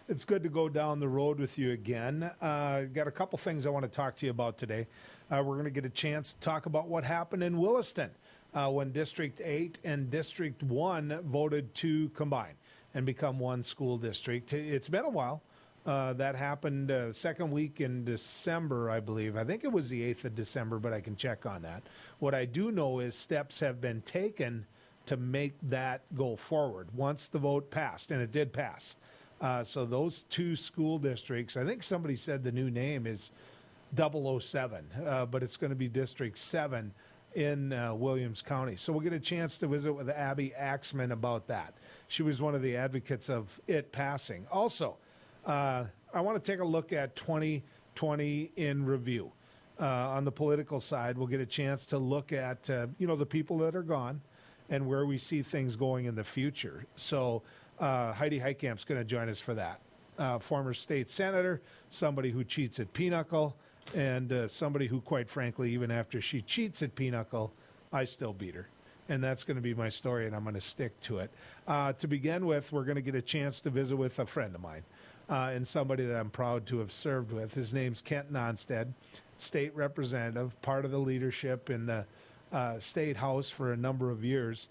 It's good to go down the road with you again. Got a couple things I want to talk to you about today. We're going to get a chance to talk about what happened in Williston when District 8 and District 1 voted to combine and become one school district. It's been a while. That happened second week in December, I believe. I think it was the 8th of December, but I can check on that. What I do know is steps have been taken to make that go forward once the vote passed, and it did pass. So those two school districts, I think somebody said the new name is 007, but it's going to be District 7 in Williams County. So we'll get a chance to visit with Abby Axman about that. She was one of the advocates of it passing. Also, I want to take a look at 2020 in review. On the political side, we'll get a chance to look at, the people that are gone and where we see things going in the future. So Heidi Heitkamp's going to join us for that. Former state senator, somebody who cheats at pinochle, and somebody who, quite frankly, even after she cheats at pinochle, I still beat her. And that's going to be my story, and I'm going to stick to it. To begin with, we're going to get a chance to visit with a friend of mine and somebody that I'm proud to have served with. His name's Kent Nonstead, state representative, part of the leadership in the State House for a number of years.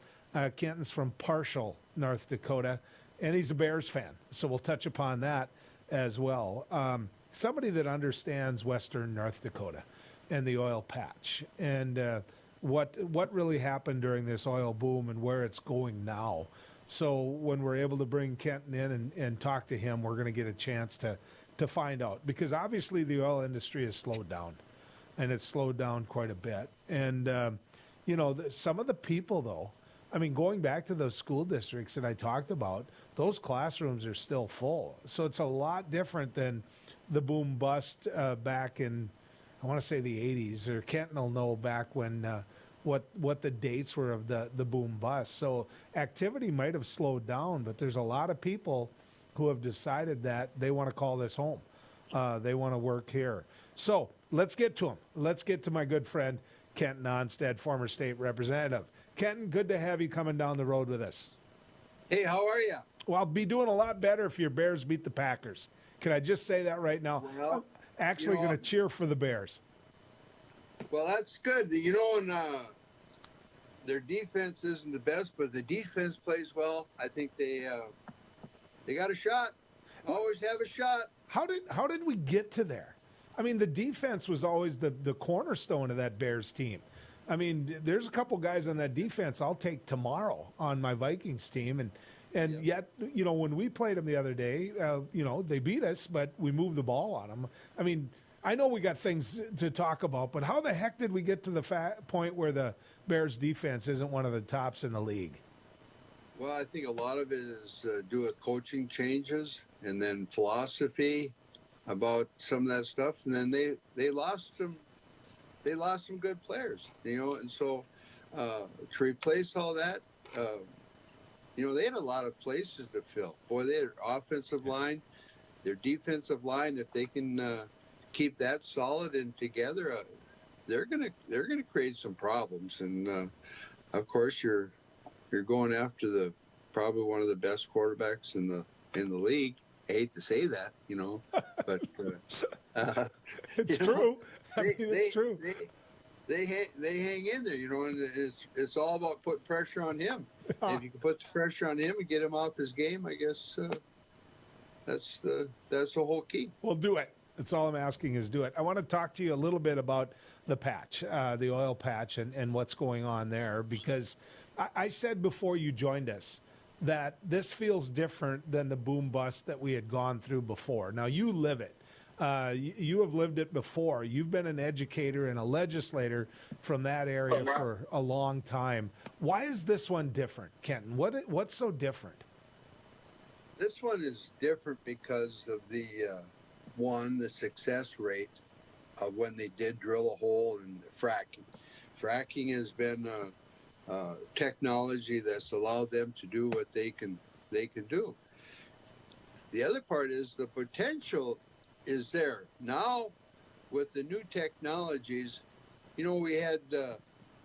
Kenton's from Parshall, North Dakota, and he's a Bears fan. So we'll touch upon that as well. Somebody that understands Western North Dakota and the oil patch and what really happened during this oil boom and where it's going now. So when we're able to bring Kenton in and talk to him, we're going to get a chance to find out. Because obviously the oil industry has slowed down, and it's slowed down quite a bit. And, some of the people, though, I mean, going back to those school districts that I talked about, those classrooms are still full. So it's a lot different than the boom bust back in, I want to say the 80s, or Kenton will know back when what the dates were of the boom bust. So activity might have slowed down, but there's a lot of people who have decided that they want to call this home. They want to work here. So let's get to him. Let's get to my good friend, Kenton Nonstead, former state representative. Kenton, good to have you coming down the road with us. Hey, how are you? Well, I'll be doing a lot better if your Bears beat the Packers. Can I just say that right now? Well, I'm actually going to cheer for the Bears. Well, that's good. And their defense isn't the best, but the defense plays well. I think they got a shot. Always have a shot. How did we get to there? I mean, the defense was always the cornerstone of that Bears team. I mean, there's a couple guys on that defense I'll take tomorrow on my Vikings team, and yet, when we played them the other day, they beat us, but we moved the ball on them. I mean, I know we got things to talk about, but how the heck did we get to the point where the Bears defense isn't one of the tops in the league? Well, I think a lot of it is to do with coaching changes and then philosophy about some of that stuff. And then they lost some good players, and so to replace all that, they had a lot of places to fill. Boy, they had offensive line, their defensive line. If they can keep that solid and together, they're gonna create some problems. And of course, you're going after probably one of the best quarterbacks in the league. I hate to say that, but it's true. It's true. They hang in there, and it's all about putting pressure on him. If you can put the pressure on him and get him off his game, I guess that's the whole key. Well, do it. That's all I'm asking is do it. I want to talk to you a little bit about the patch, the oil patch, and what's going on there, because I said before you joined us that this feels different than the boom bust that we had gone through before. Now, you live it. You have lived it before. You've been an educator and a legislator from that area for a long time. Why is this one different, Kenton? What's so different? This one is different because of the success rate of when they did drill a hole and fracking. Fracking has been technology that's allowed them to do what they can do. The other part is the potential is there. Now, with the new technologies, we had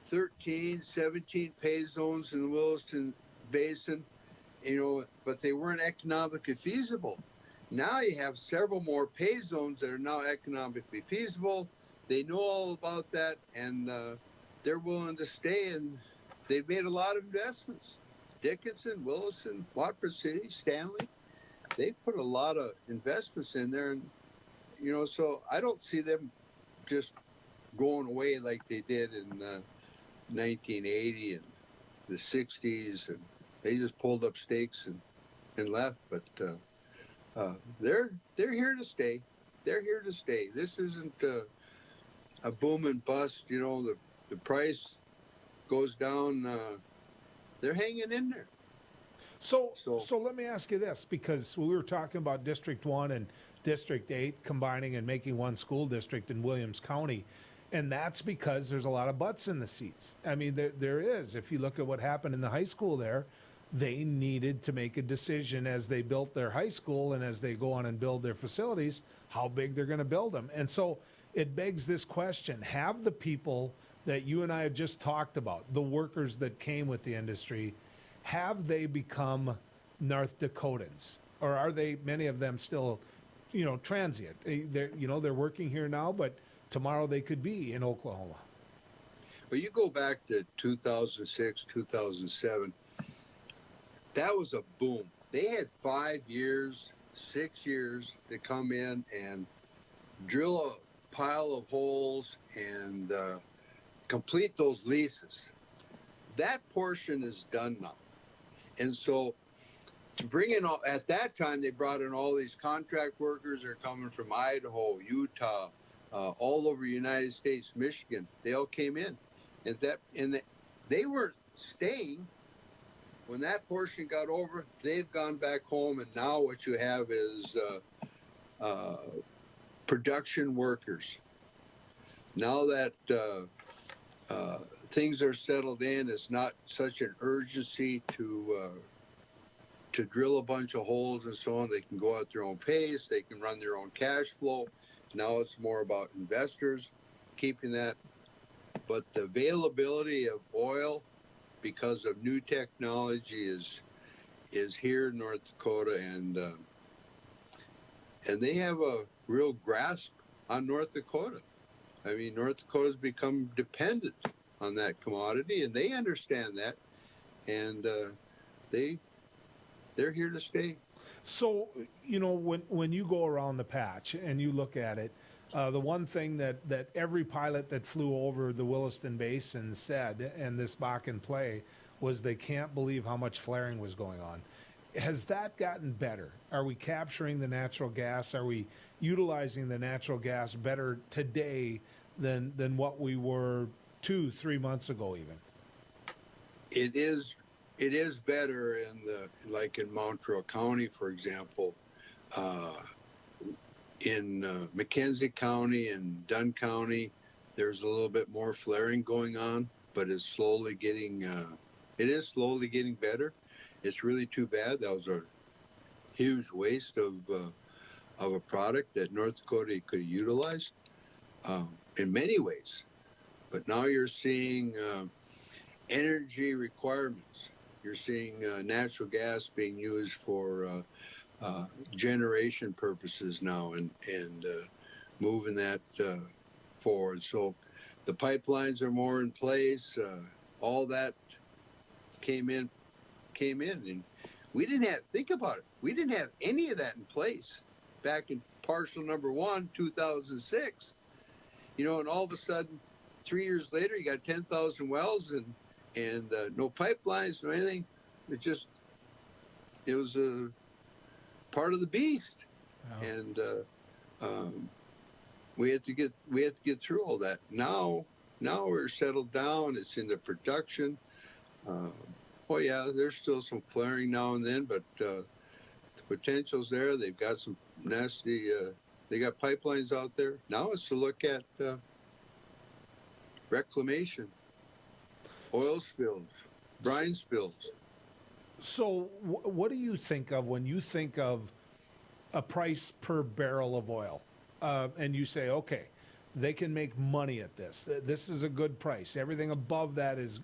13, 17 pay zones in the Williston Basin, but they weren't economically feasible. Now you have several more pay zones that are now economically feasible. They know all about that, and they're willing to stay, and they've made a lot of investments. Dickinson, Williston, Watford City, Stanley, they put a lot of investments in there, and so I don't see them just going away like they did in 1980 and the 60s, and they just pulled up stakes and left. But they're here to stay. They're here to stay. This isn't a boom and bust. The price goes down. They're hanging in there. So let me ask you this, because we were talking about District 1 and District 8 combining and making one school district in Williams County. And that's because there's a lot of butts in the seats. I mean, there is. If you look at what happened in the high school there, they needed to make a decision as they built their high school and as they go on and build their facilities, how big they're going to build them. And so it begs this question: have the people that you and I have just talked about, the workers that came with the industry, have they become North Dakotans? Or are they, many of them, still, transient? They're working here now, but tomorrow they could be in Oklahoma. Well, you go back to 2006, 2007, that was a boom. They had 5 years, 6 years to come in and drill a pile of holes and complete those leases. That portion is done now. And so to bring in at that time, they brought in all these contract workers. They're coming from Idaho, Utah, all over the United States, Michigan. They all came in, and they weren't staying. When that portion got over, they've gone back home, and now what you have is production workers. Now that things are settled in, it's not such an urgency to drill a bunch of holes and so on. They can go at their own pace. They can run their own cash flow. Now it's more about investors keeping that. But the availability of oil, because of new technology, is here in North Dakota, and they have a real grasp on North Dakota. I mean, North Dakota's become dependent on that commodity, and they understand that, and they're here to stay. So, when you go around the patch and you look at it, the one thing that every pilot that flew over the Williston Basin said, and this Bakken play, was they can't believe how much flaring was going on. Has that gotten better? Are we capturing the natural gas? Are we utilizing the natural gas better today than what we were 2-3 months ago even? It is better like in Mountrail County, for example. In McKenzie County and Dunn County, there's a little bit more flaring going on, but it's slowly getting better. It's really too bad. That was a huge waste of a product that North Dakota could have utilized in many ways. But now you're seeing energy requirements. You're seeing natural gas being used for generation purposes now, and moving that forward. So the pipelines are more in place. All that came in, and we didn't have, think about it, we didn't have any of that in place back in partial number 1, 2006. And all of a sudden, 3 years later, you got 10,000 wells and no pipelines, no anything. It was a part of the beast. Wow. And we had to get through all that. Now we're settled down. It's into production. Well, yeah, there's still some flaring now and then, but the potential's there. They've got some nasty. They got pipelines out there. Now it's to look at reclamation, oil spills, brine spills. So what do you think of when you think of a price per barrel of oil, and you say, okay, they can make money at this. This is a good price. Everything above that is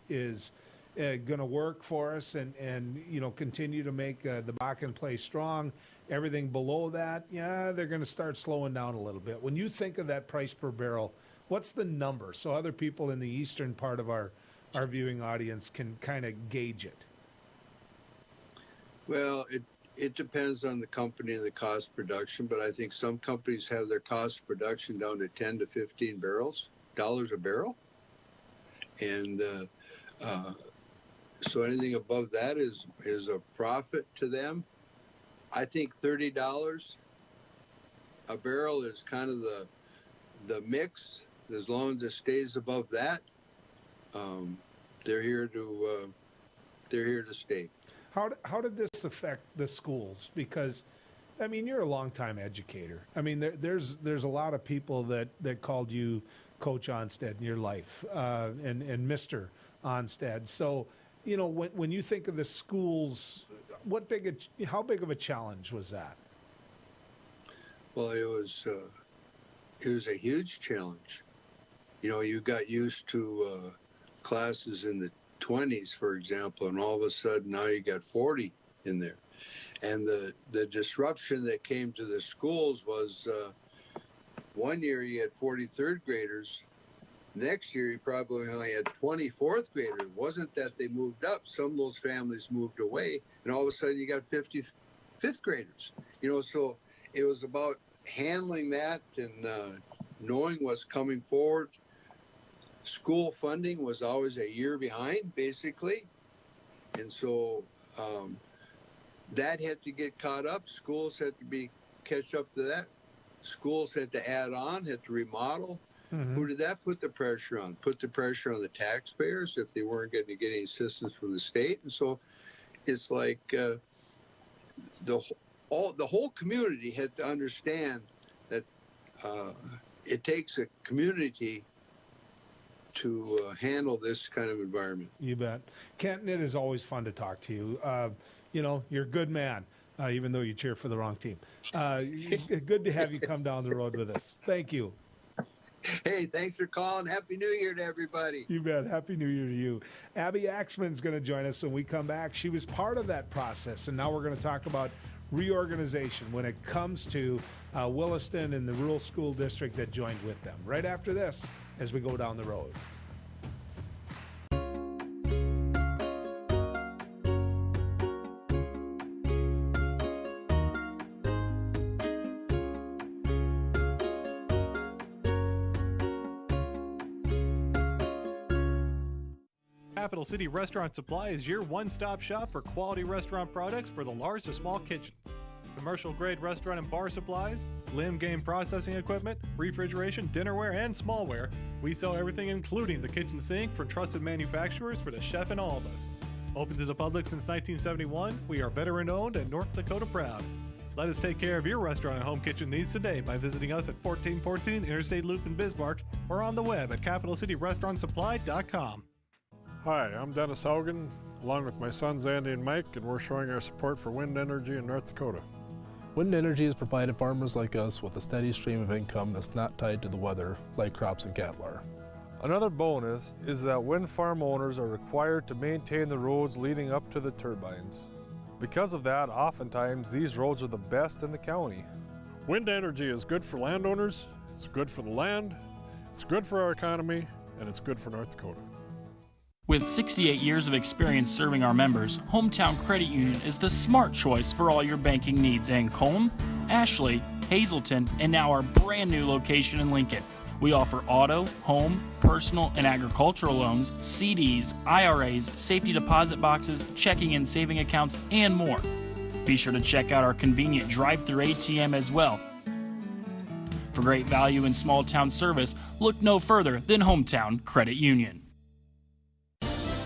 going to work for us, and continue to make the Bakken play strong Everything below that, yeah, they're going to start slowing down a little bit. When you think of that price per barrel, what's the number so other people in the eastern part of our viewing audience can kind of gauge it? Well, it depends on the company and the cost of production, but I think some companies have their cost of production down to 10 to 15 dollars a barrel. And so anything above that is a profit to them. I think $30 a barrel is kind of the mix. As long as it stays above that, they're here to stay. How did this affect the schools? Because, I mean, you're a longtime educator. I mean, there's a lot of people that called you Coach Onstad in your life, and Mr. Onstad. So, you know, when you think of the schools, how big of a challenge was that? Well, it was a huge challenge. You know, you got used to classes in the 20s, for example, and all of a sudden now you got 40 in there. And the disruption that came to the schools was one year you had 40 third graders. Next year you probably only had 20 fourth graders. It wasn't that they moved up. Some of those families moved away, and all of a sudden you got 50 fifth graders. You know, so it was about handling that and knowing what's coming forward. School funding was always a year behind, basically. And so that had to get caught up. Schools had to catch up to that. Schools had to add on, had to remodel. Mm-hmm. Who did that put the pressure on? Put the pressure on the taxpayers if they weren't going to get any assistance from the state. And so it's like the whole community had to understand that it takes a community to handle this kind of environment. You bet. Kenton, it is always fun to talk to you. You know, you're a good man, even though you cheer for the wrong team. Good to have you come down the road with us. Thank you. Hey, thanks for calling. Happy New Year to everybody. You bet. Happy New Year to you. Abby Axman's going to join us when we come back. She was part of that process, and now we're going to talk about reorganization when it comes to Williston and the rural school district that joined with them. Right after this, as we go down the road. Capital City Restaurant Supply is your one-stop shop for quality restaurant products for the large to small kitchens. Commercial-grade restaurant and bar supplies, limb game processing equipment, refrigeration, dinnerware, and smallware. We sell everything including the kitchen sink for trusted manufacturers for the chef and all of us. Open to the public since 1971, we are veteran-owned and North Dakota proud. Let us take care of your restaurant and home kitchen needs today by visiting us at 1414 Interstate Loop in Bismarck or on the web at capitalcityrestaurantsupply.com. Hi, I'm Dennis Haugen, along with my sons Andy and Mike, and we're showing our support for wind energy in North Dakota. Wind energy has provided farmers like us with a steady stream of income that's not tied to the weather like crops and cattle are. Another bonus is that wind farm owners are required to maintain the roads leading up to the turbines. Because of that, oftentimes these roads are the best in the county. Wind energy is good for landowners, it's good for the land, it's good for our economy, and it's good for North Dakota. With 68 years of experience serving our members, Hometown Credit Union is the smart choice for all your banking needs in Colm, Ashley, Hazleton, and now our brand new location in Lincoln. We offer auto, home, personal, and agricultural loans, CDs, IRAs, safety deposit boxes, checking and saving accounts, and more. Be sure to check out our convenient drive-through ATM as well. For great value and small town service, look no further than Hometown Credit Union.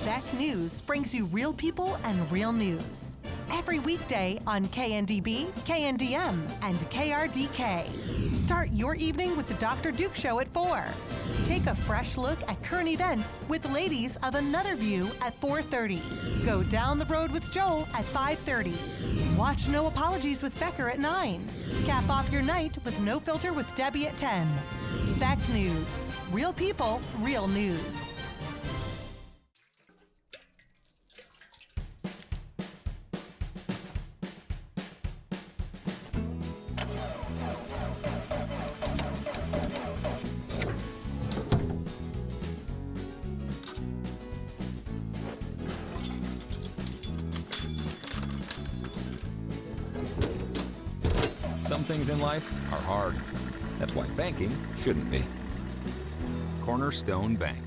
Beck News brings you real people and real news. Every weekday on KNDB, KNDM, and KRDK. Start your evening with the Dr. Duke Show at 4. Take a fresh look at current events with Ladies of Another View at 4:30. Go down the road with Joel at 5:30. Watch No Apologies with Becker at 9. Cap off your night with No Filter with Debbie at 10. Beck News. Real people, real news. things in life are hard. That's why banking shouldn't be. Cornerstone Bank.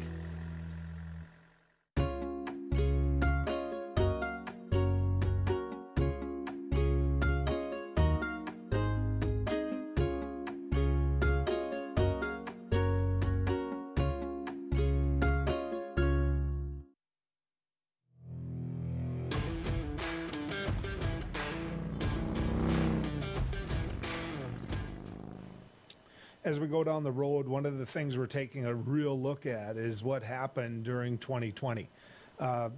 As we go down the road, one of the things we're taking a real look at is what happened during 2020.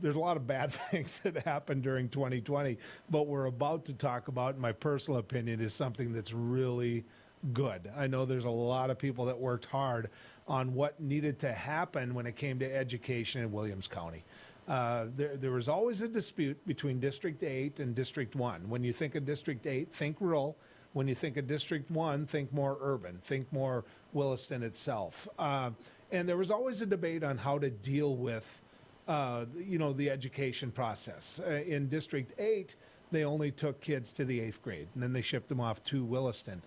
There's a lot of bad things that happened during 2020, but we're about to talk about, in my personal opinion, is something that's really good. I know there's a lot of people that worked hard on what needed to happen when it came to education in Williams County. There was always a dispute between District 8 and District 1. When you think of District 8, think rural. When you think of District 1, think more urban, think more Williston itself. And there was always a debate on how to deal with, the education process. In District 8, they only took kids to the 8th grade, and then they shipped them off to Williston.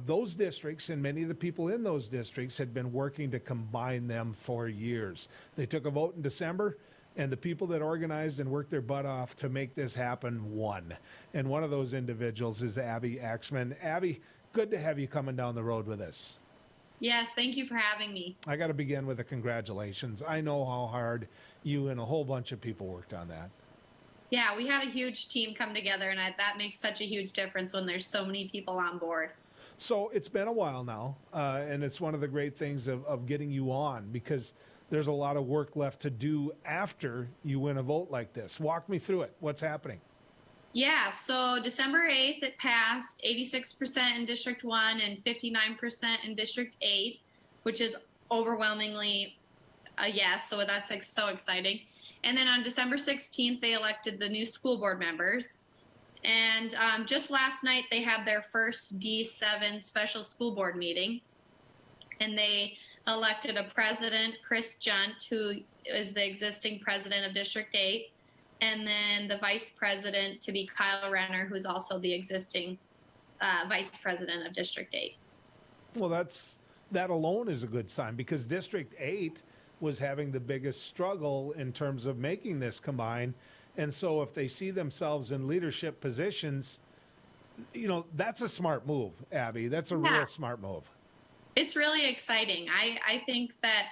Those districts and many of the people in those districts had been working to combine them for years. They took a vote in December, and the people that organized and worked their butt off to make this happen won. And one of those individuals is Abby Axman. Abby, good to have you coming down the road with us. Yes, thank you for having me. I got to begin with a congratulations. I know how hard you and a whole bunch of people worked on that. Yeah, we had a huge team come together, and that makes such a huge difference when there's so many people on board. So it's been a while now, and it's one of the great things of getting you on, because there's a lot of work left to do after you win a vote like this. Walk me through it. What's happening? Yeah, so December 8th, it passed 86% in District 1 and 59% in District 8, which is overwhelmingly a yes, so that's like so exciting. And then on December 16th, they elected the new school board members. And just last night, they had their first D7 special school board meeting. And they elected a president, Chris Junt, who is the existing president of District 8, and then the vice president to be Kyle Renner, who's also the existing vice president of District 8. Well, that alone is a good sign, because District 8 was having the biggest struggle in terms of making this combine. And so if they see themselves in leadership positions, that's a smart move, Abby. That's a real smart move. It's really exciting. I think that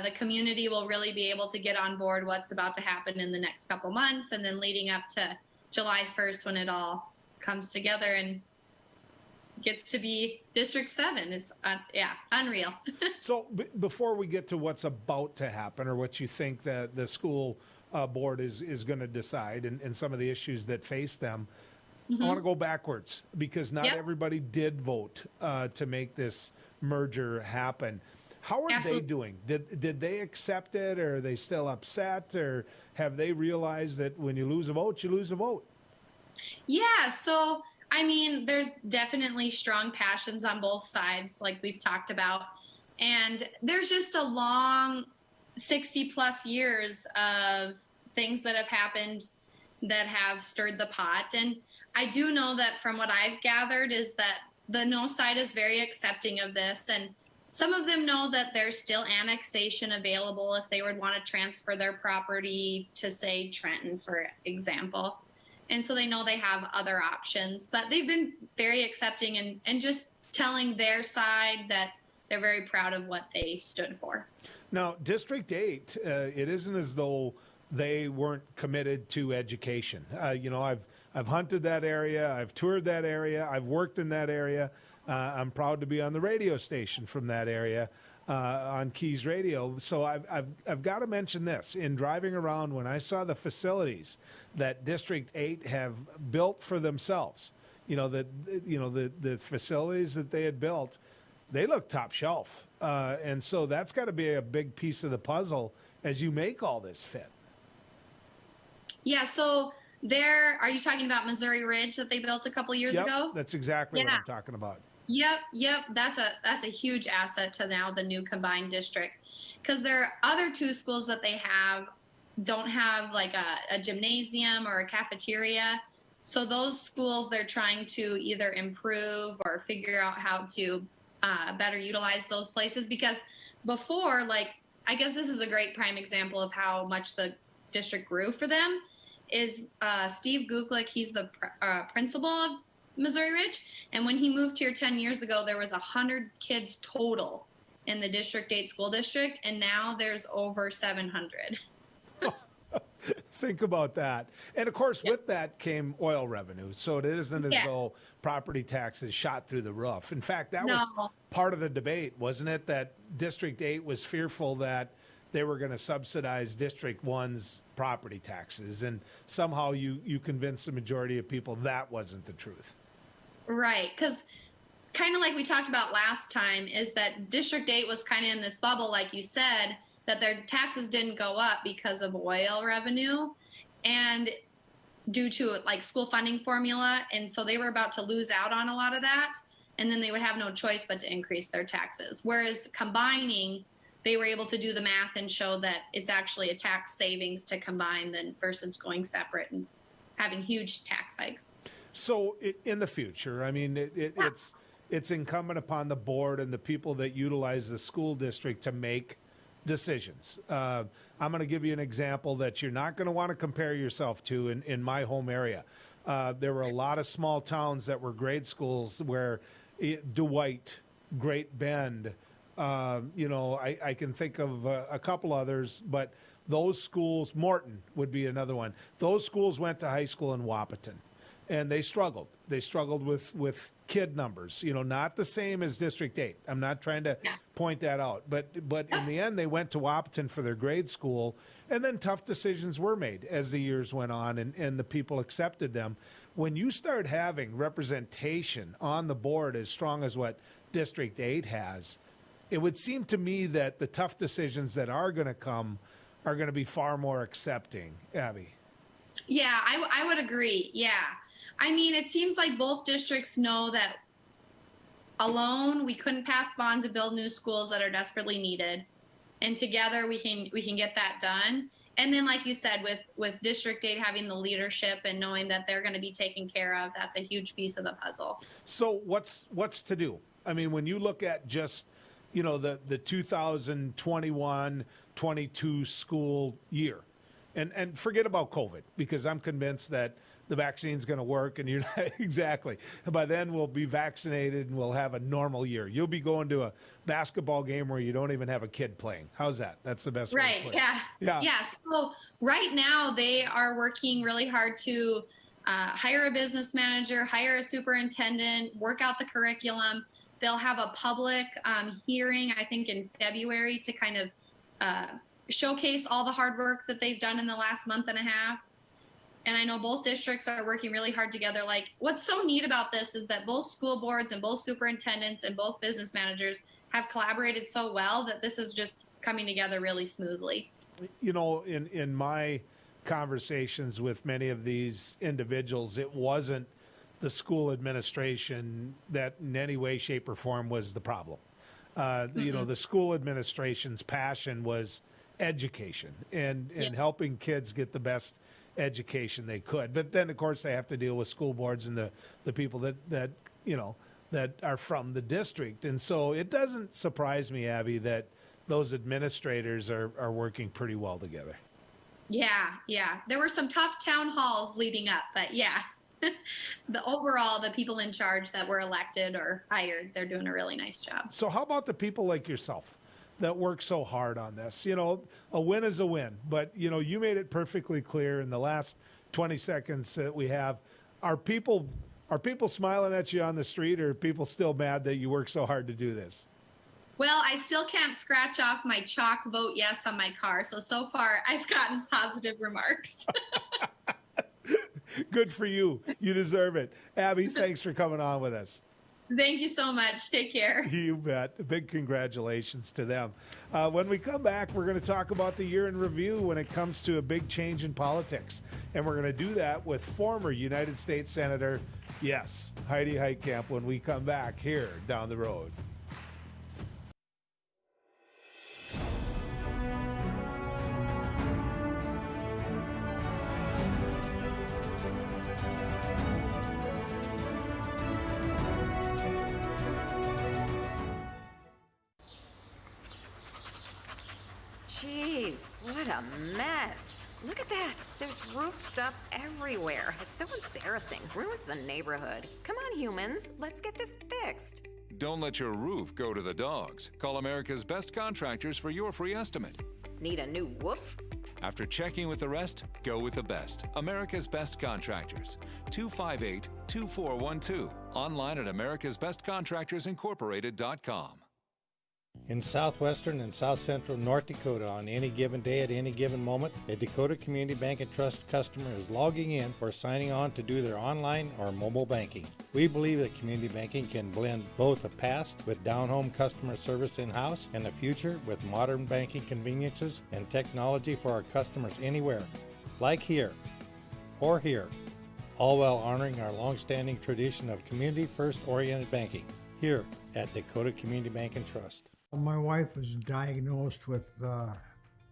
the community will really be able to get on board what's about to happen in the next couple months, and then leading up to July 1st when it all comes together and gets to be District 7. It's, unreal. So before we get to what's about to happen, or what you think that the school board is going to decide, and some of the issues that face them, I want to go backwards, because not everybody did vote to make this merger happen. How are they doing? Did they accept it, or are they still upset, or have they realized that when you lose a vote, you lose a vote? Yeah, so I mean, there's definitely strong passions on both sides, like we've talked about. And there's just a long 60 plus years of things that have happened that have stirred the pot. And I do know that from what I've gathered is that the no side is very accepting of this. And some of them know that there's still annexation available if they would want to transfer their property to, say, Trenton, for example. And so they know they have other options. But they've been very accepting and just telling their side that they're very proud of what they stood for. Now, District 8, it isn't as though they weren't committed to education. I've hunted that area, I've toured that area, I've worked in that area. I'm proud to be on the radio station from that area, on Keys Radio. So I've got to mention this. In driving around, when I saw the facilities that District 8 have built for themselves, the facilities that they had built, they look top shelf. And so that's got to be a big piece of the puzzle as you make all this fit. Yeah, so are you talking about Missouri Ridge that they built a couple years ago? That's exactly what I'm talking about. Yep. That's a huge asset to now the new combined district, because their other two schools that they have don't have like a gymnasium or a cafeteria. So those schools, they're trying to either improve or figure out how to better utilize those places, because before, like, I guess this is a great prime example of how much the district grew for them, is Steve Guklik. He's the principal of Missouri Ridge. And when he moved here 10 years ago, there was 100 kids total in the District 8 school district, and now there's over 700. Think about that. And of course, with that came oil revenue. So it isn't as though property taxes shot through the roof. In fact, that was part of the debate, wasn't it? That District 8 was fearful that they were going to subsidize District 1's property taxes. And somehow you convinced the majority of people that wasn't the truth. Right. Because kind of like we talked about last time, is that District 8 was kind of in this bubble, like you said, that their taxes didn't go up because of oil revenue and due to like school funding formula. And so they were about to lose out on a lot of that. And then they would have no choice but to increase their taxes. Whereas combining, they were able to do the math and show that it's actually a tax savings to combine than versus going separate and having huge tax hikes. So in the future, I mean, it's incumbent upon the board and the people that utilize the school district to make decisions. I'm going to give you an example that you're not going to want to compare yourself to in my home area. There were a lot of small towns that were grade schools where Dwight, Great Bend, I can think of a couple others, but those schools, Morton would be another one. Those schools went to high school in Wahpeton. And they struggled. They struggled with kid numbers, not the same as District 8. I'm not trying to point that out. But in the end, they went to Wahpeton for their grade school, and then tough decisions were made as the years went on, and the people accepted them. When you start having representation on the board as strong as what District 8 has, it would seem to me that the tough decisions that are going to come are going to be far more accepting. Abby? Yeah, I would agree. Yeah. I mean, it seems like both districts know that alone we couldn't pass bonds and build new schools that are desperately needed, and together we can get that done. And then, like you said, with District 8 having the leadership and knowing that they're going to be taken care of, that's a huge piece of the puzzle. So what's to do? I mean, when you look at just the 2021-22 school year, and forget about COVID, because I'm convinced that the vaccine's going to work, and you're not exactly. By then, we'll be vaccinated and we'll have a normal year. You'll be going to a basketball game where you don't even have a kid playing. How's that? That's the best way to put it. Yeah. So right now, they are working really hard to hire a business manager, hire a superintendent, work out the curriculum. They'll have a public hearing, I think, in February to kind of showcase all the hard work that they've done in the last month and a half. And I know both districts are working really hard together. Like, what's so neat about this is that both school boards and both superintendents and both business managers have collaborated so well that this is just coming together really smoothly. In my conversations with many of these individuals, it wasn't the school administration that in any way, shape, or form was the problem. The school administration's passion was education and helping kids get the best education they could. But then, of course, they have to deal with school boards and the people that are from the district. And so it doesn't surprise me, Abby, that those administrators are working pretty well together. Yeah. There were some tough town halls leading up, but yeah. The people in charge that were elected or hired, they're doing a really nice job. So how about the people like yourself that work so hard on this? A win is a win, but you made it perfectly clear in the last 20 seconds that we have. Are people smiling at you on the street, or are people still mad that you work so hard to do this? Well, I still can't scratch off my chalk vote yes on my car. So far I've gotten positive remarks. Good for you. You deserve it. Abby, thanks for coming on with us. Thank you so much. Take care. You bet. Big congratulations to them. When we come back, we're going to talk about the year in review when it comes to a big change in politics. And we're going to do that with former United States Senator, Heidi Heitkamp, when we come back here down the road. What a mess. Look at that. There's roof stuff everywhere. It's so embarrassing. Ruins the neighborhood. Come on, humans. Let's get this fixed. Don't let your roof go to the dogs. Call America's Best Contractors for your free estimate. Need a new woof? After checking with the rest, go with the best. America's Best Contractors. 258-2412. Online at americasbestcontractorsincorporated.com. In southwestern and south central North Dakota, on any given day at any given moment, a Dakota Community Bank and Trust customer is logging in or signing on to do their online or mobile banking. We believe that community banking can blend both the past with down-home customer service in-house and the future with modern banking conveniences and technology for our customers anywhere, like here or here, all while honoring our long-standing tradition of community-first oriented banking here at Dakota Community Bank and Trust. My wife was diagnosed with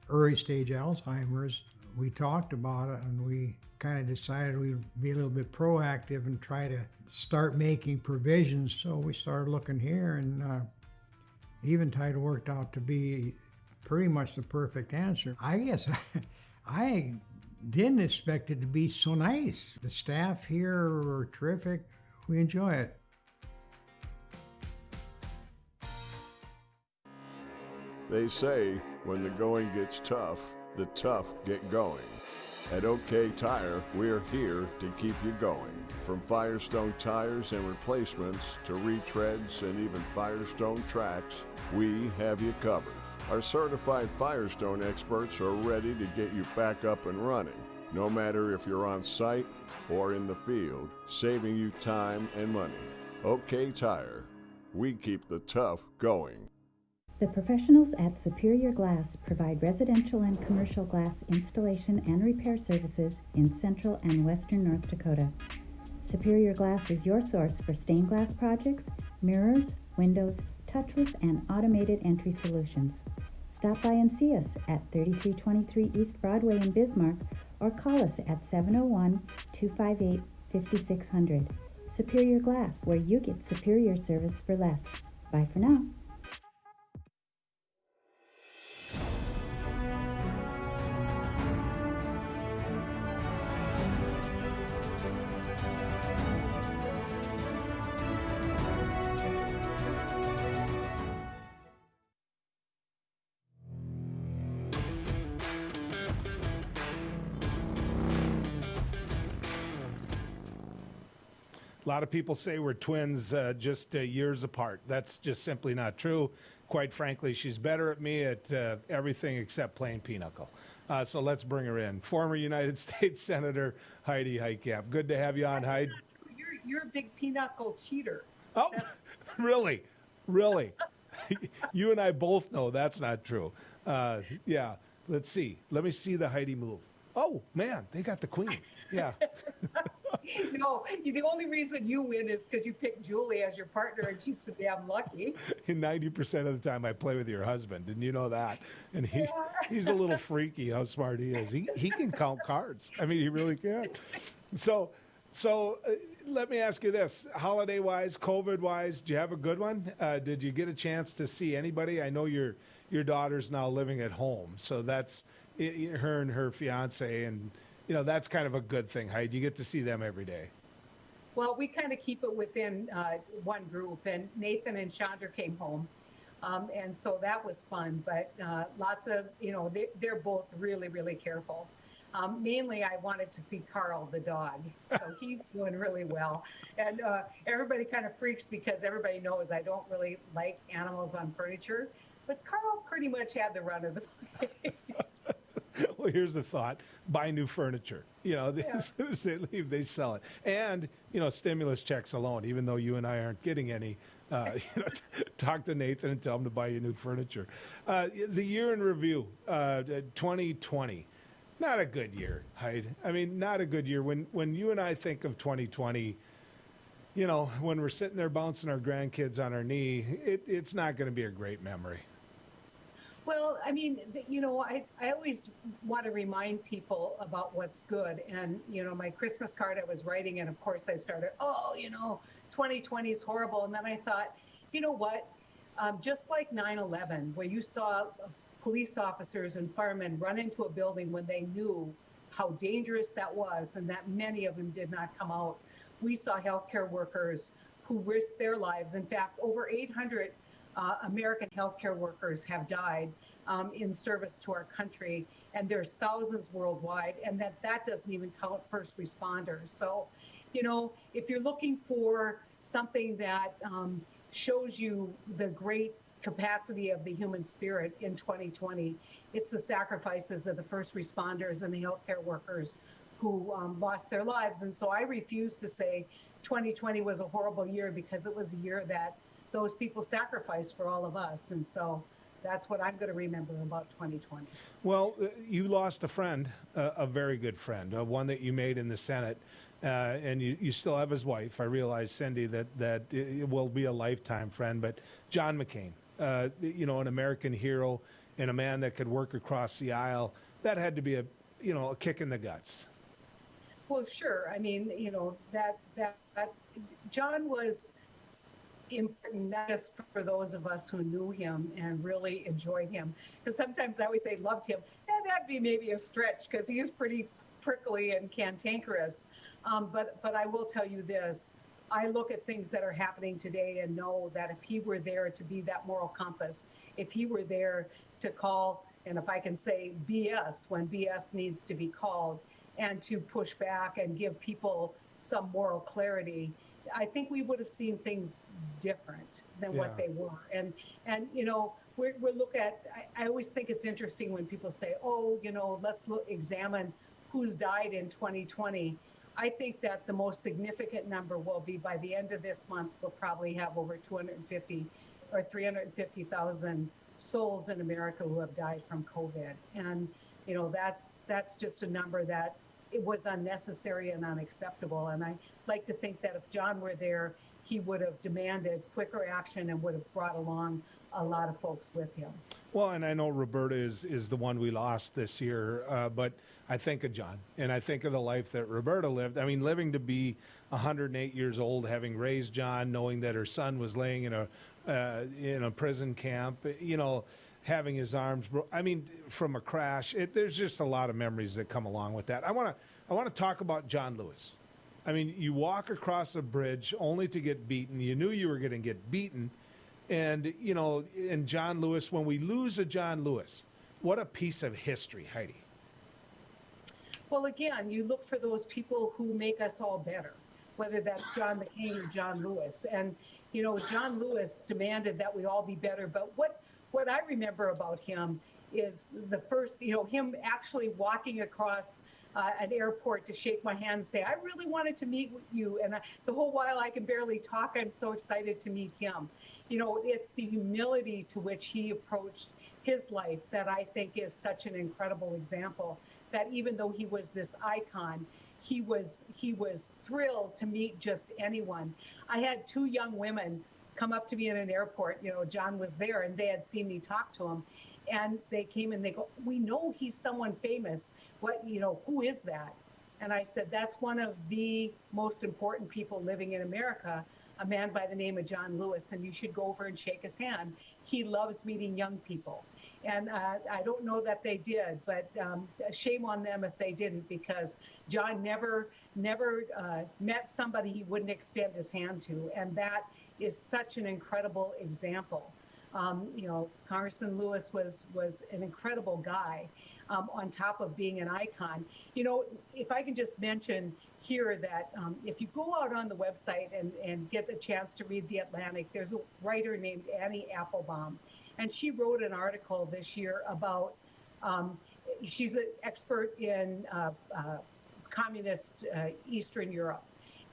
early stage Alzheimer's. We talked about it and we kind of decided we'd be a little bit proactive and try to start making provisions. So we started looking here, and Eventide worked out to be pretty much the perfect answer. I guess I didn't expect it to be so nice. The staff here were terrific. We enjoy it. They say when the going gets tough, the tough get going. At OK Tire, we're here to keep you going. From Firestone tires and replacements to retreads and even Firestone tracks, we have you covered. Our certified Firestone experts are ready to get you back up and running, no matter if you're on site or in the field, saving you time and money. OK Tire, we keep the tough going. The professionals at Superior Glass provide residential and commercial glass installation and repair services in central and western North Dakota. Superior Glass is your source for stained glass projects, mirrors, windows, touchless and automated entry solutions. Stop by and see us at 3323 East Broadway in Bismarck or call us at 701-258-5600. Superior Glass, where you get superior service for less. Bye for now. A lot of people say we're twins just years apart. That's just simply not true. Quite frankly, she's better at me at everything except playing pinochle. So let's bring her in. Former United States Senator Heidi Heitkamp. Good to have you on, Heidi. You're a big pinochle cheater. Oh, really? Really? You and I both know that's not true. Yeah, let's see. Let me see the Heidi move. Oh, man, they got the queen. Yeah. No, the only reason you win is because you picked Julie as your partner and she's so damn lucky. 90% of the time I play with your husband. Didn't you know that? And he's a little freaky how smart he is. He can count cards. I mean, he really can. So let me ask you this. Holiday-wise, COVID-wise, did you have a good one? Did you get a chance to see anybody? I know your daughter's now living at home, so that's her and her fiance, and you know, that's kind of a good thing, Heidi. You get to see them every day. Well, we kind of keep it within one group, and Nathan and Chandra came home. And so that was fun, but lots of, they're both really, really careful. Mainly, I wanted to see Carl, the dog. So he's doing really well. And everybody kind of freaks because everybody knows I don't really like animals on furniture. But Carl pretty much had the run of the place. Well, here's the thought. Buy new furniture. As soon as they leave, they sell it. And, stimulus checks alone, even though you and I aren't getting any, talk to Nathan and tell him to buy you new furniture. The year in review, 2020. Not a good year, Heidi. I mean, not a good year. When you and I think of 2020, when we're sitting there bouncing our grandkids on our knee, it's not going to be a great memory. Well, I mean, I always want to remind people about what's good. And, my Christmas card I was writing, and of course I started, 2020 is horrible. And then I thought, you know what? Just like 9/11, where you saw police officers and firemen run into a building when they knew how dangerous that was and that many of them did not come out. We saw healthcare workers who risked their lives. In fact, over 800 American healthcare workers have died in service to our country, and there's thousands worldwide, and that doesn't even count first responders. So, you know, if you're looking for something that shows you the great capacity of the human spirit in 2020, it's the sacrifices of the first responders and the healthcare workers who lost their lives. And so I refuse to say 2020 was a horrible year, because it was a year that those people sacrificed for all of us. And so that's what I'm going to remember about 2020. Well, you lost a friend, a very good friend, one that you made in the Senate, and you still have his wife. I realize, Cindy, that it will be a lifetime friend, but John McCain, you know, an American hero and a man that could work across the aisle, that had to be a kick in the guts. Well, sure. I mean, you know, that John was important, not just for those of us who knew him and really enjoyed him. Because sometimes I always say loved him, and that'd be maybe a stretch, because he is pretty prickly and cantankerous. But I will tell you this. I look at things that are happening today and know that if he were there to be that moral compass, if he were there to call, and if I can say BS when BS needs to be called, and to push back and give people some moral clarity, I think we would have seen things different than what they were. And you know, we're look at, I always think it's interesting when people say, oh, you know, let's examine who's died in 2020. I think that the most significant number will be, by the end of this month, we'll probably have over 250 or 350,000 souls in America who have died from COVID. And, you know, that's just a number that it was unnecessary and unacceptable. And I like to think that if John were there, he would have demanded quicker action and would have brought along a lot of folks with him. Well, and I know Roberta is the one we lost this year, but I think of John, and I think of the life that Roberta lived. I mean, living to be 108 years old, having raised John, knowing that her son was laying in a prison camp, you know, having his arms I mean, from a crash. There's just a lot of memories that come along with that. I want to talk about John Lewis. I mean, you walk across a bridge only to get beaten. You knew you were going to get beaten. And, you know, in John Lewis, when we lose a John Lewis, what a piece of history, Heidi. Well, again, you look for those people who make us all better, whether that's John McCain or John Lewis. And, you know, John Lewis demanded that we all be better. But what I remember about him is the first, you know, him actually walking across an airport to shake my hand and say, I really wanted to meet with you. And the whole while I can barely talk, I'm so excited to meet him. You know, it's the humility to which he approached his life that I think is such an incredible example, that even though he was this icon, he was thrilled to meet just anyone. I had two young women come up to me in an airport. You know, John was there and they had seen me talk to him. And they came and they go, we know he's someone famous. What, you know, who is that? And I said, that's one of the most important people living in America, a man by the name of John Lewis, and you should go over and shake his hand. He loves meeting young people. And I don't know that they did, but shame on them if they didn't, because John never met somebody he wouldn't extend his hand to. And that is such an incredible example. You know, Congressman Lewis was an incredible guy, on top of being an icon. You know, if I can just mention here that if you go out on the website and get the chance to read The Atlantic, there's a writer named Annie Applebaum, and she wrote an article this year about, she's an expert in communist Eastern Europe,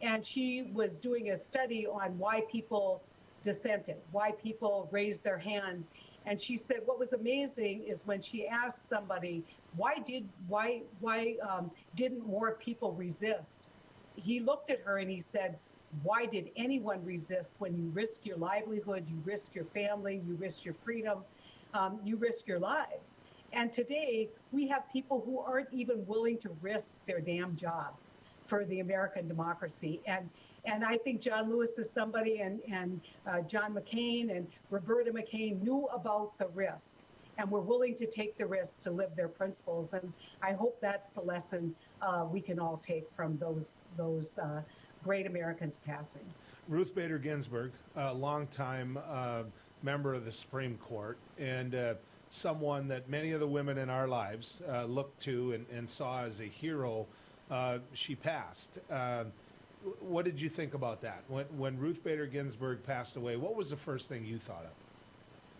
and she was doing a study on why people dissented, why people raised their hand. And she said what was amazing is when she asked somebody, why didn't more people resist? He looked at her and he said, why did anyone resist when you risk your livelihood, you risk your family, you risk your freedom, you risk your lives? And today we have people who aren't even willing to risk their damn job for the American democracy. And I think John Lewis is somebody, and John McCain and Roberta McCain knew about the risk. and we're willing to take the risk to live their principles. And I hope that's the lesson we can all take from those great Americans passing. Ruth Bader Ginsburg, a longtime member of the Supreme Court, and someone that many of the women in our lives looked to and saw as a hero. She passed. What did you think about that? When Ruth Bader Ginsburg passed away, what was the first thing you thought of?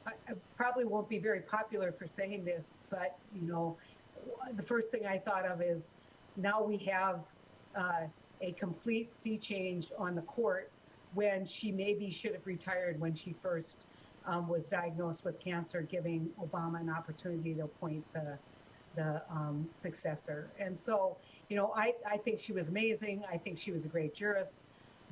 I probably won't be very popular for saying this, but the first thing I thought of is now we have a complete sea change on the court when she maybe should have retired when she first was diagnosed with cancer, giving Obama an opportunity to appoint the successor. And so, I think she was amazing. I think she was a great jurist.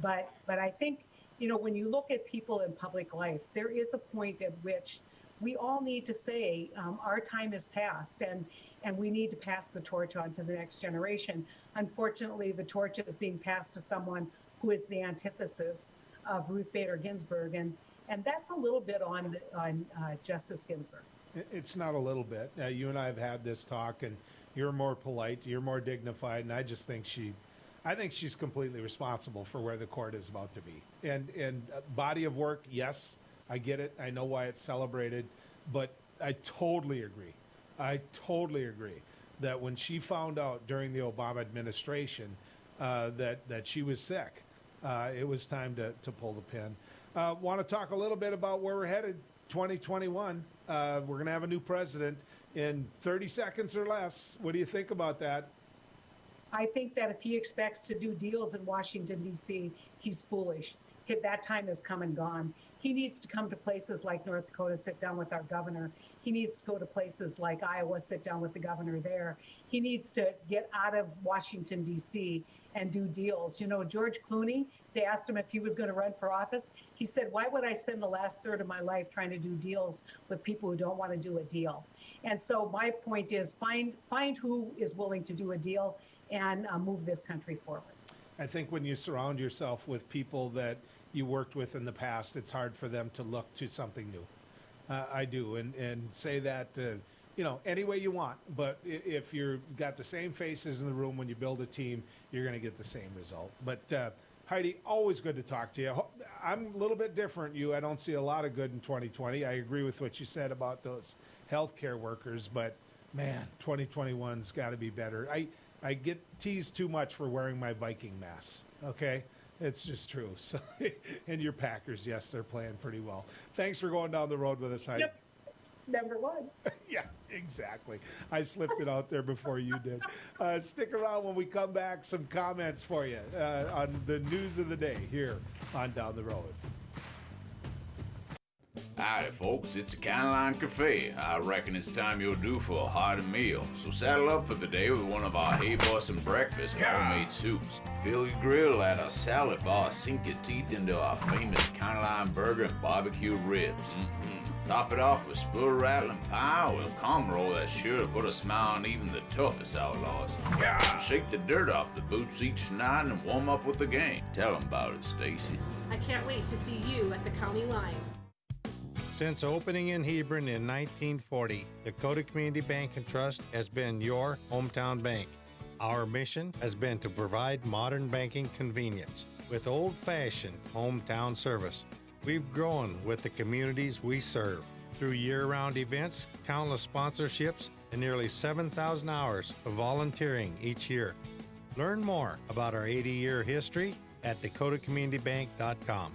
But I think, when you look at people in public life, there is a point at which we all need to say our time is past and we need to pass the torch on to the next generation. Unfortunately, the torch is being passed to someone who is the antithesis of Ruth Bader Ginsburg. And that's a little bit on Justice Ginsburg. It's not a little bit. You and I have had this talk, and you're more polite, you're more dignified, and I just think she's completely responsible for where the court is about to be. And body of work, yes, I get it. I know why it's celebrated, but I totally agree. That when she found out during the Obama administration that she was sick, it was time to pull the pin. Want to talk a little bit about where we're headed, 2021. We're going to have a new president in 30 seconds or less. What do you think about that? I think that if he expects to do deals in Washington, D.C., he's foolish. That time has come and gone. He needs to come to places like North Dakota, sit down with our governor. He needs to go to places like Iowa, sit down with the governor there. He needs to get out of Washington, D.C. and do deals. George Clooney, they asked him if he was going to run for office. He said, why would I spend the last third of my life trying to do deals with people who don't want to do a deal? And so my point is find who is willing to do a deal and move this country forward. I think when you surround yourself with people that you worked with in the past, it's hard for them to look to something new. I do, and say that any way you want. But if you've got the same faces in the room when you build a team, you're going to get the same result. But Heidi, always good to talk to you. I'm a little bit different. I don't see a lot of good in 2020. I agree with what you said about those healthcare workers, but man, 2021's got to be better. I get teased too much for wearing my Viking mask. Okay. It's just true. So, and your Packers, yes, they're playing pretty well. Thanks for going down the road with us, Heidi. Yep. Number one. Yeah, exactly. I slipped it out there before you did. Stick around when we come back. Some comments for you on the news of the day here on Down the Road. Howdy, folks. It's the County Line Cafe. I reckon it's time you're due for a hearty meal. So saddle up for the day with one of our hay-busting breakfast homemade soups. Fill your grill at a salad bar. Sink your teeth into our famous County Line burger and barbecue ribs. Top it off with spur rattling pie with a calm roll that's sure to put a smile on even the toughest outlaws. Shake the dirt off the boots each night and warm up with the game. Tell them about it, Stacy. I can't wait to see you at the County Line. Since opening in Hebron in 1940, Dakota Community Bank and Trust has been your hometown bank. Our mission has been to provide modern banking convenience with old-fashioned hometown service. We've grown with the communities we serve through year-round events, countless sponsorships, and nearly 7,000 hours of volunteering each year. Learn more about our 80-year history at dakotacommunitybank.com.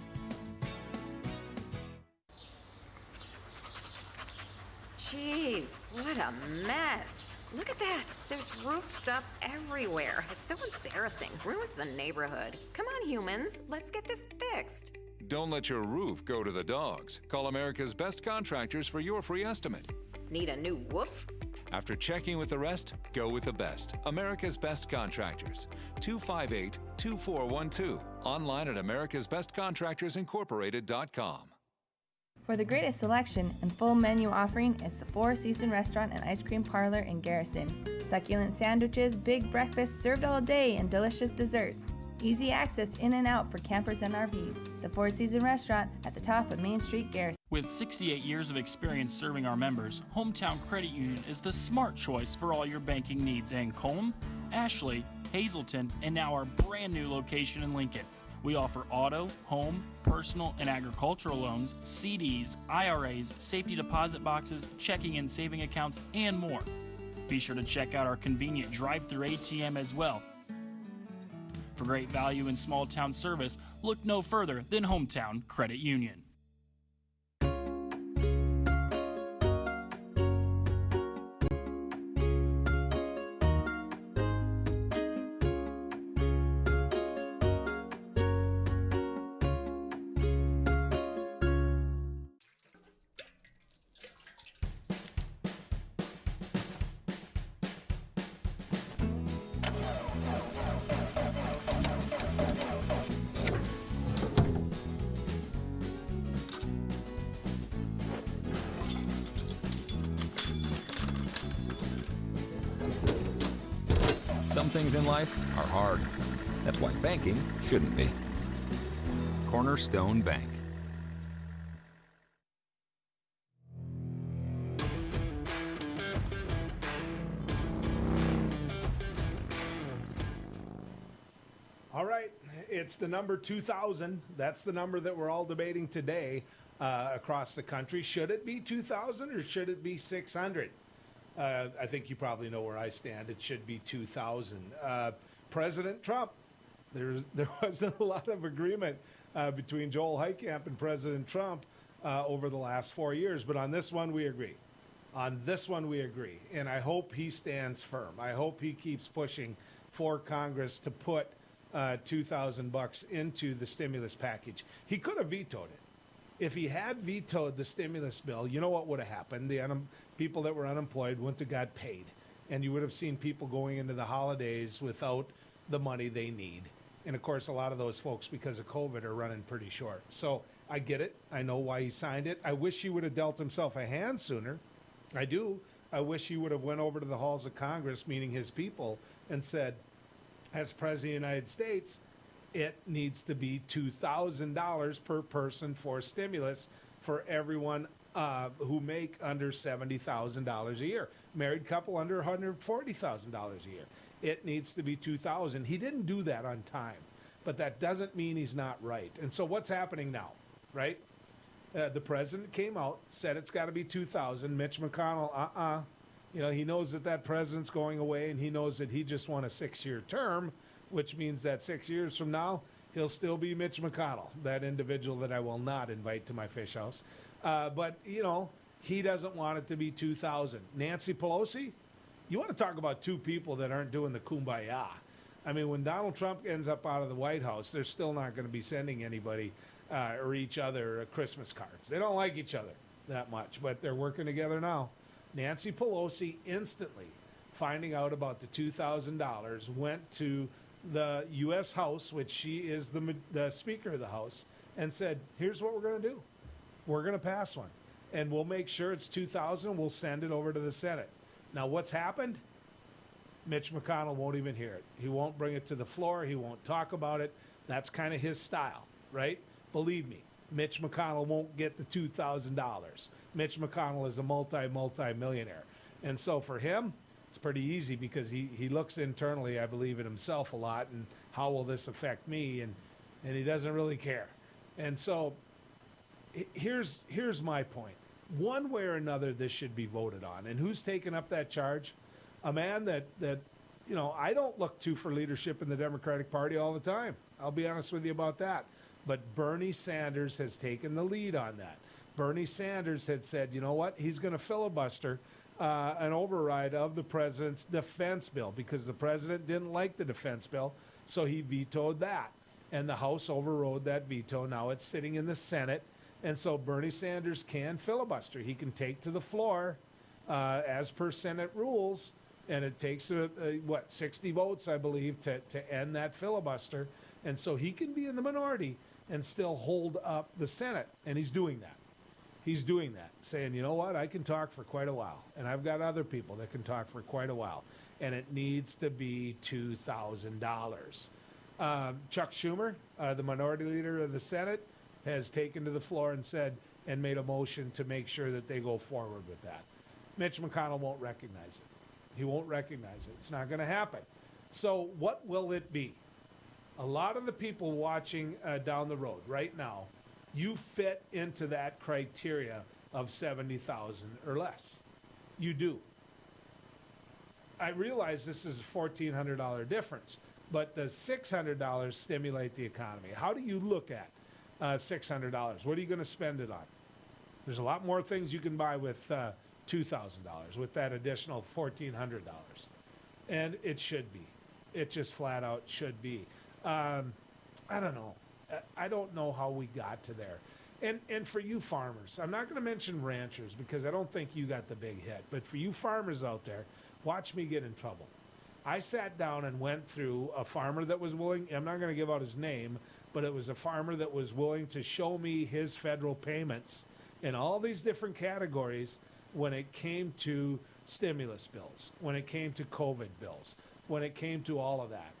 Jeez, what a mess. Look at that. There's roof stuff everywhere. It's so embarrassing. Ruins the neighborhood. Come on, humans. Let's get this fixed. Don't let your roof go to the dogs. Call America's Best Contractors for your free estimate. Need a new woof? After checking with the rest, go with the best. America's Best Contractors. 258-2412. Online at americasbestcontractorsincorporated.com. For the greatest selection and full menu offering, it's the Four Seasons Restaurant and Ice Cream Parlor in Garrison. Succulent sandwiches, big breakfasts served all day, and delicious desserts. Easy access in and out for campers and RVs. The Four Seasons Restaurant at the top of Main Street, Garrison. With 68 years of experience serving our members, Hometown Credit Union is the smart choice for all your banking needs in Colm, Ashley, Hazleton, and now our brand new location in Lincoln. We offer auto, home, personal, and agricultural loans, CDs, IRAs, safety deposit boxes, checking and saving accounts, and more. Be sure to check out our convenient drive-through ATM as well. For great value and small town service, look no further than Hometown Credit Union. Some things in life are hard. That's why banking shouldn't be. Cornerstone Bank. All right, it's the number 2,000. That's the number that we're all debating today across the country. Should it be 2,000 or should it be 600? I think you probably know where I stand. It should be 2,000. President Trump, there wasn't a lot of agreement between Joel Heitkamp and President Trump over the last 4 years, but on this one we agree. On this one we agree, and I hope he stands firm. I hope he keeps pushing for Congress to put $2,000 into the stimulus package. He could have vetoed it. If he had vetoed the stimulus bill, you know what would have happened? The people that were unemployed wouldn't have got paid. And you would have seen people going into the holidays without the money they need. And of course, a lot of those folks, because of COVID, are running pretty short. So I get it. I know why he signed it. I wish he would have dealt himself a hand sooner. I do. I wish he would have went over to the halls of Congress, meaning his people, and said, as President of the United States, it needs to be $2,000 per person for stimulus for everyone who make under $70,000 a year. Married couple under $140,000 a year. It needs to be $2,000. He didn't do that on time, but that doesn't mean he's not right. And so what's happening now, right? The president came out, said it's got to be $2,000. Mitch McConnell, You know, he knows that president's going away, and he knows that he just won a 6-year term, which means that 6 years from now, he'll still be Mitch McConnell, that individual that I will not invite to my fish house. But, you know, he doesn't want it to be 2,000. Nancy Pelosi, you want to talk about two people that aren't doing the kumbaya. I mean, when Donald Trump ends up out of the White House, they're still not going to be sending anybody or each other Christmas cards. They don't like each other that much, but they're working together now. Nancy Pelosi instantly, finding out about the $2,000, went to the U.S. House, which she is the Speaker of the House, and said, here's what we're going to do. We're going to pass one, and we'll make sure it's $2,000. We'll send it over to the Senate. Now, what's happened? Mitch McConnell won't even hear it. He won't bring it to the floor. He won't talk about it. That's kind of his style, right? Believe me, Mitch McConnell won't get the $2,000. Mitch McConnell is a multi-millionaire. And so for him, it's pretty easy because he looks internally, I believe, at himself a lot and how will this affect me, and he doesn't really care. And so here's my point. One way or another, this should be voted on. And who's taken up that charge? A man that you know, I don't look to for leadership in the Democratic Party all the time. I'll be honest with you about that. But Bernie Sanders has taken the lead on that. Bernie Sanders had said, you know what, he's going to filibuster an override of the president's defense bill because the president didn't like the defense bill, so he vetoed that. And the House overrode that veto. Now it's sitting in the Senate, and so Bernie Sanders can filibuster. He can take to the floor as per Senate rules, and it takes, 60 votes, I believe, to end that filibuster. And so he can be in the minority and still hold up the Senate, and he's doing that. He's doing that, saying, you know what, I can talk for quite a while, and I've got other people that can talk for quite a while, and it needs to be $2,000. Chuck Schumer, the minority leader of the Senate, has taken to the floor and said and made a motion to make sure that they go forward with that. Mitch McConnell won't recognize it. He won't recognize it. It's not going to happen. So what will it be? A lot of the people watching down the road right now, you fit into that criteria of 70,000 or less. You do. I realize this is a $1,400 difference, but the $600 stimulate the economy. How do you look at $600? What are you going to spend it on? There's a lot more things you can buy with $2,000, with that additional $1,400. And it should be. It just flat out should be. I don't know. I don't know how we got to there. And for you farmers, I'm not going to mention ranchers because I don't think you got the big hit. But for you farmers out there, watch me get in trouble. I sat down and went through a farmer that was willing, I'm not going to give out his name, but it was a farmer that was willing to show me his federal payments in all these different categories when it came to stimulus bills, when it came to COVID bills, when it came to all of that.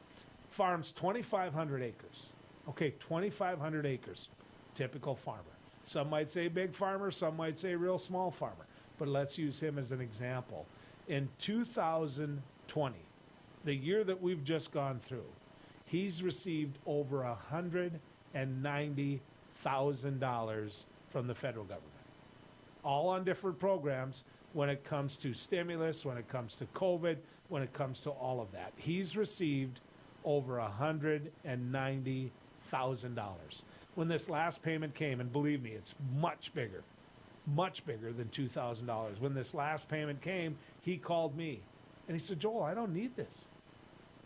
Farms 2,500 acres. Okay, 2,500 acres. Typical farmer. Some might say big farmer, some might say real small farmer. But let's use him as an example. In 2020, the year that we've just gone through, he's received over $190,000 from the federal government. All on different programs when it comes to stimulus, when it comes to COVID, when it comes to all of that. He's received over $190,000. When this last payment came, and believe me, it's much bigger than $2,000. When this last payment came, he called me and he said, Joel, I don't need this.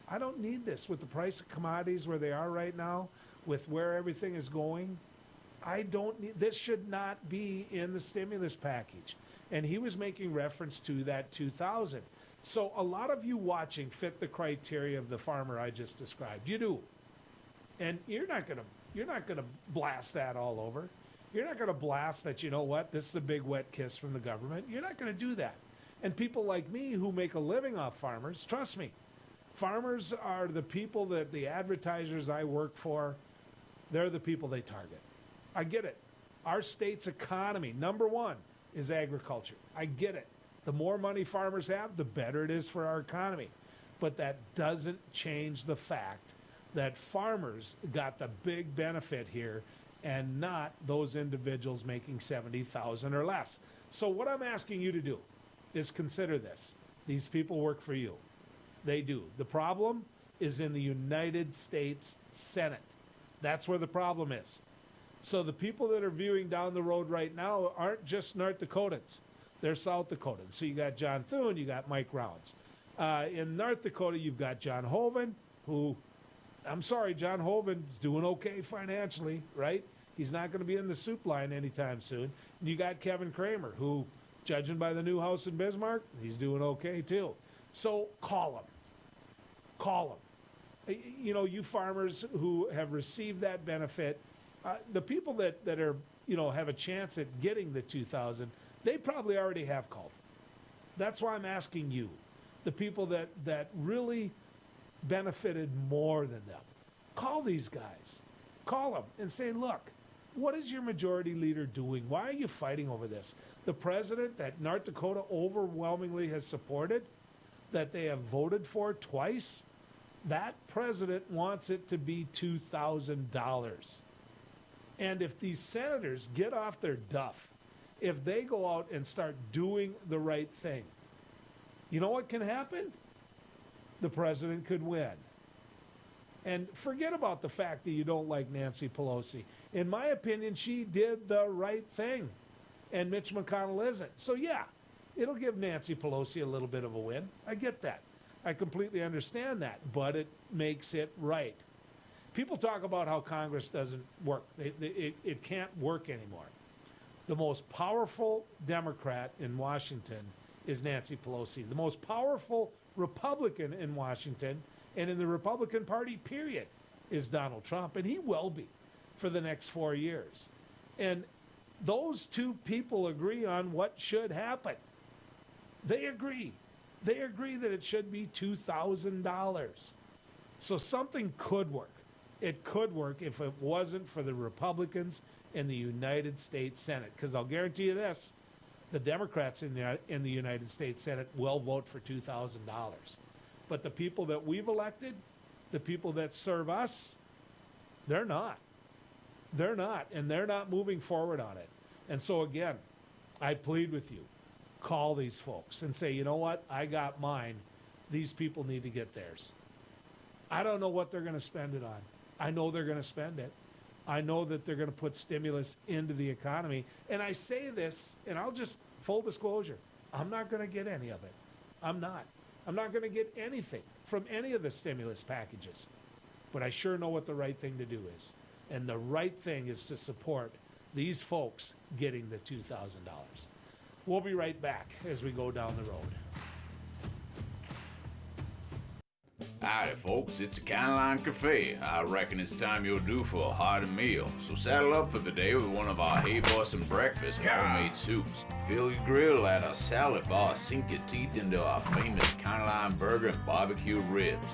I don't need this with the price of commodities where they are right now, with where everything is going. I don't need, this should not be in the stimulus package. And he was making reference to that 2,000. So a lot of you watching fit the criteria of the farmer I just described. You do. And you're not going to blast that all over. You're not going to blast that, you know what, this is a big wet kiss from the government. You're not going to do that. And people like me who make a living off farmers, trust me, farmers are the people that the advertisers I work for, they're the people they target. I get it. Our state's economy, number one, is agriculture. I get it. The more money farmers have, the better it is for our economy. But that doesn't change the fact that farmers got the big benefit here and not those individuals making $70,000 or less. So what I'm asking you to do is consider this. These people work for you. They do. The problem is in the United States Senate. That's where the problem is. So the people that are viewing down the road right now aren't just North Dakotans. They're South Dakotans. So you got John Thune, you got Mike Rounds. In North Dakota, you've got John Hoeven, who, I'm sorry, John Hoeven's doing okay financially, right? He's not going to be in the soup line anytime soon. And you got Kevin Kramer, who, judging by the new house in Bismarck, he's doing okay too. So call him. Call him. You know, you farmers who have received that benefit, the people that are, you know, have a chance at getting the 2,000, they probably already have called. That's why I'm asking you, the people that really benefited more than them. Call these guys. Call them and say, look, what is your majority leader doing? Why are you fighting over this? The president that North Dakota overwhelmingly has supported, that they have voted for twice, that president wants it to be $2,000. And if these senators get off their duff, if they go out and start doing the right thing, you know what can happen? The president could win. And forget about the fact that you don't like Nancy Pelosi. In my opinion, she did the right thing, and Mitch McConnell isn't. So yeah, it'll give Nancy Pelosi a little bit of a win. I get that. I completely understand that, but it makes it right. People talk about how Congress doesn't work. It can't work anymore. The most powerful Democrat in Washington is Nancy Pelosi. The most powerful Republican in Washington and in the Republican Party, period, is Donald Trump, and he will be for the next 4 years. And those two people agree on what should happen. They agree. They agree that it should be $2,000. So something could work. It could work if it wasn't for the Republicans in the United States Senate. Because I'll guarantee you this, the Democrats in the United States Senate will vote for $2,000. But the people that we've elected, the people that serve us, they're not. They're not, and they're not moving forward on it. And so again, I plead with you, call these folks and say, you know what, I got mine. These people need to get theirs. I don't know what they're going to spend it on. I know they're going to spend it. I know that they're going to put stimulus into the economy. And I say this, and I'll just, full disclosure, I'm not going to get any of it. I'm not. I'm not going to get anything from any of the stimulus packages. But I sure know what the right thing to do is. And the right thing is to support these folks getting the $2,000. We'll be right back as we go down the road. Howdy, folks. It's the County Line Cafe. I reckon it's time you're due for a hearty meal. So saddle up for the day with one of our Hey Bossin' breakfast homemade soups. Fill your grill at our salad bar. Sink your teeth into our famous County Line burger and barbecue ribs.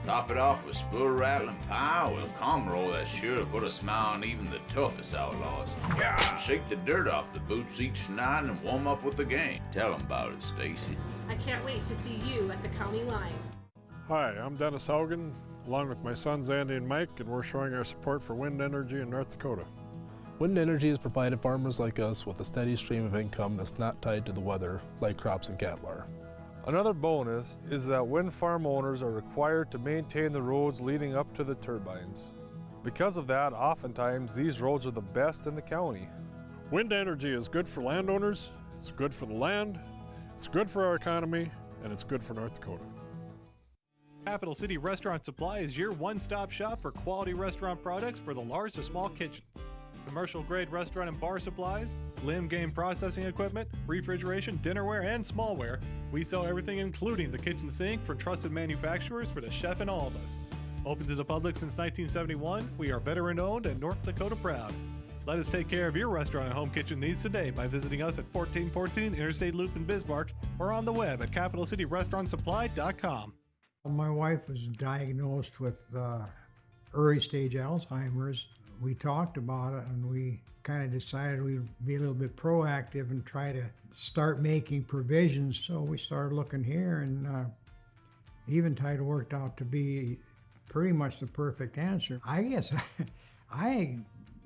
Top it off with spoon rattling pie with a comb roll that's sure to put a smile on even the toughest outlaws. Shake the dirt off the boots each night and warm up with the gang. Tell them about it, Stacy. I can't wait to see you at the County Line. Hi, I'm Dennis Haugen, along with my sons Andy and Mike, and we're showing our support for wind energy in North Dakota. Wind energy has provided farmers like us with a steady stream of income that's not tied to the weather like crops and cattle are. Another bonus is that wind farm owners are required to maintain the roads leading up to the turbines. Because of that, oftentimes these roads are the best in the county. Wind energy is good for landowners, it's good for the land, it's good for our economy, and it's good for North Dakota. Capital City Restaurant Supply is your one-stop shop for quality restaurant products for the large to small kitchens. Commercial-grade restaurant and bar supplies, limb game processing equipment, refrigeration, dinnerware, and smallware. We sell everything including the kitchen sink for trusted manufacturers for the chef and all of us. Open to the public since 1971, we are veteran-owned and North Dakota proud. Let us take care of your restaurant and home kitchen needs today by visiting us at 1414 Interstate Loop in Bismarck or on the web at capitalcityrestaurantsupply.com. My wife was diagnosed with early stage Alzheimer's. We talked about it and we kind of decided we'd be a little bit proactive and try to start making provisions. So we started looking here, and Eventide worked out to be pretty much the perfect answer. I guess I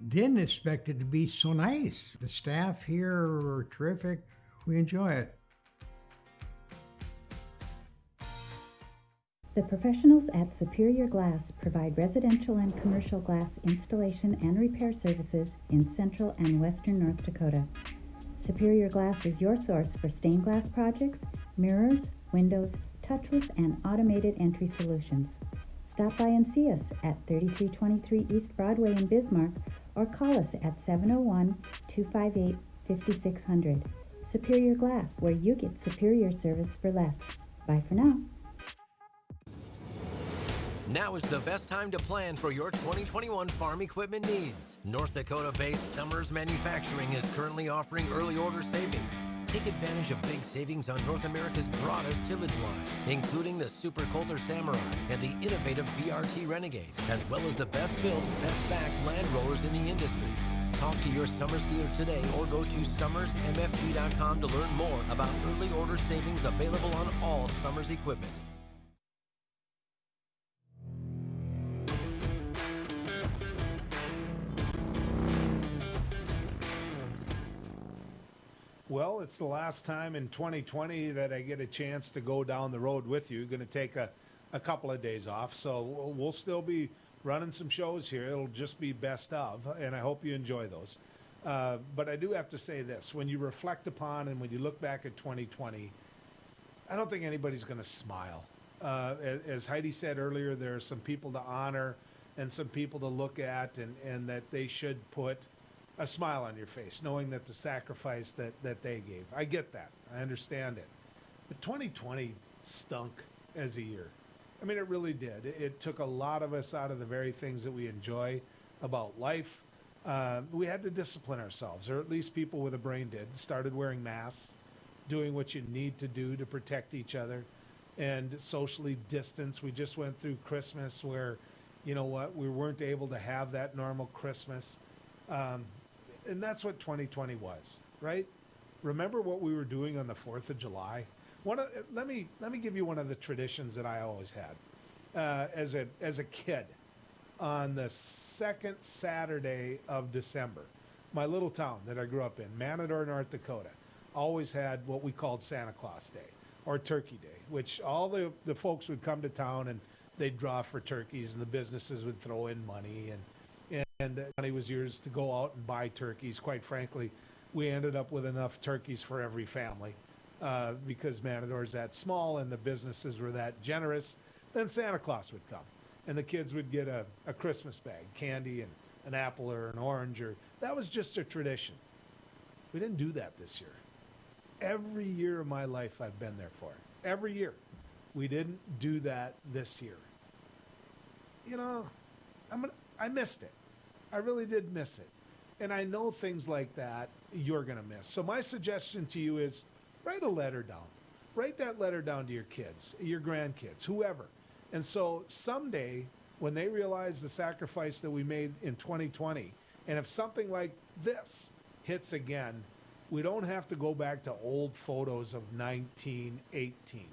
didn't expect it to be so nice. The staff here are terrific. We enjoy it. The professionals at Superior Glass provide residential and commercial glass installation and repair services in central and western North Dakota. Superior Glass is your source for stained glass projects, mirrors, windows, touchless and automated entry solutions. Stop by and see us at 3323 East Broadway in Bismarck or call us at 701-258-5600. Superior Glass, where you get superior service for less. Bye for now. Now is the best time to plan for your 2021 farm equipment needs. North Dakota-based Summers Manufacturing is currently offering early order savings. Take advantage of big savings on North America's broadest tillage line, including the Super Coulter Samurai and the innovative VRT Renegade, as well as the best-built, best-backed land rollers in the industry. Talk to your Summers dealer today or go to summersmfg.com to learn more about early order savings available on all Summers equipment. Well, it's the last time in 2020 that I get a chance to go down the road with you. Going to take a couple of days off, so we'll still be running some shows here. It'll just be best of, and I hope you enjoy those. But I do have to say this. When you reflect upon and when you look back at 2020, I don't think anybody's going to smile. As Heidi said earlier, there are some people to honor and some people to look at, and that they should put a smile on your face, knowing that the sacrifice that they gave. I get that. I understand it. But 2020 stunk as a year. I mean, it really did. It took a lot of us out of the very things that we enjoy about life. We had to discipline ourselves, or at least people with a brain did. Started wearing masks, doing what you need to do to protect each other, and socially distance. We just went through Christmas where you know what, we weren't able to have that normal Christmas. And that's what 2020 was, right? Remember what we were doing on the 4th of July? Let me give you one of the traditions that I always had as a kid. On the second Saturday of December, my little town that I grew up in, Manador, North Dakota, always had what we called Santa Claus Day or Turkey Day, which all the folks would come to town and they'd draw for turkeys, and the businesses would throw in money, and money was yours to go out and buy turkeys. Quite frankly, we ended up with enough turkeys for every family because Manador's that small and the businesses were that generous. Then Santa Claus would come, and the kids would get a Christmas bag, candy and an apple or an orange, or that was just a tradition. We didn't do that this year. Every year of my life I've been there for it. Every year. We didn't do that this year. You know, I missed it. I really did miss it. And I know things like that you're going to miss. So my suggestion to you is write a letter down. Write that letter down to your kids, your grandkids, whoever. And so someday, when they realize the sacrifice that we made in 2020, and if something like this hits again, we don't have to go back to old photos of 1918.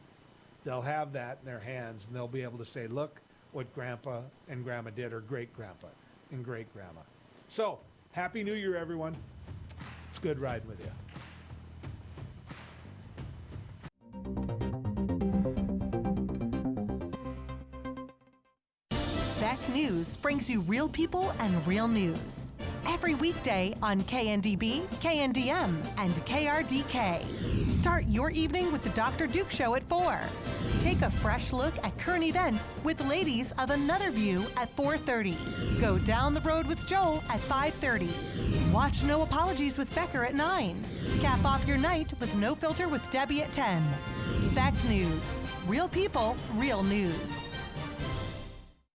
They'll have that in their hands, and they'll be able to say, look what Grandpa and Grandma did, or great-grandpa and great-grandma. So, Happy New Year, everyone. It's good riding with you. Beck News brings you real people and real news. Every weekday on KNDB, KNDM, and KRDK. Start your evening with the Dr. Duke Show at 4. Take a fresh look at current events with Ladies of Another View at 4:30. Go down the road with Joel at 5:30. Watch No Apologies with Becker at 9. Cap off your night with No Filter with Debbie at 10. Beck News. Real people, real news.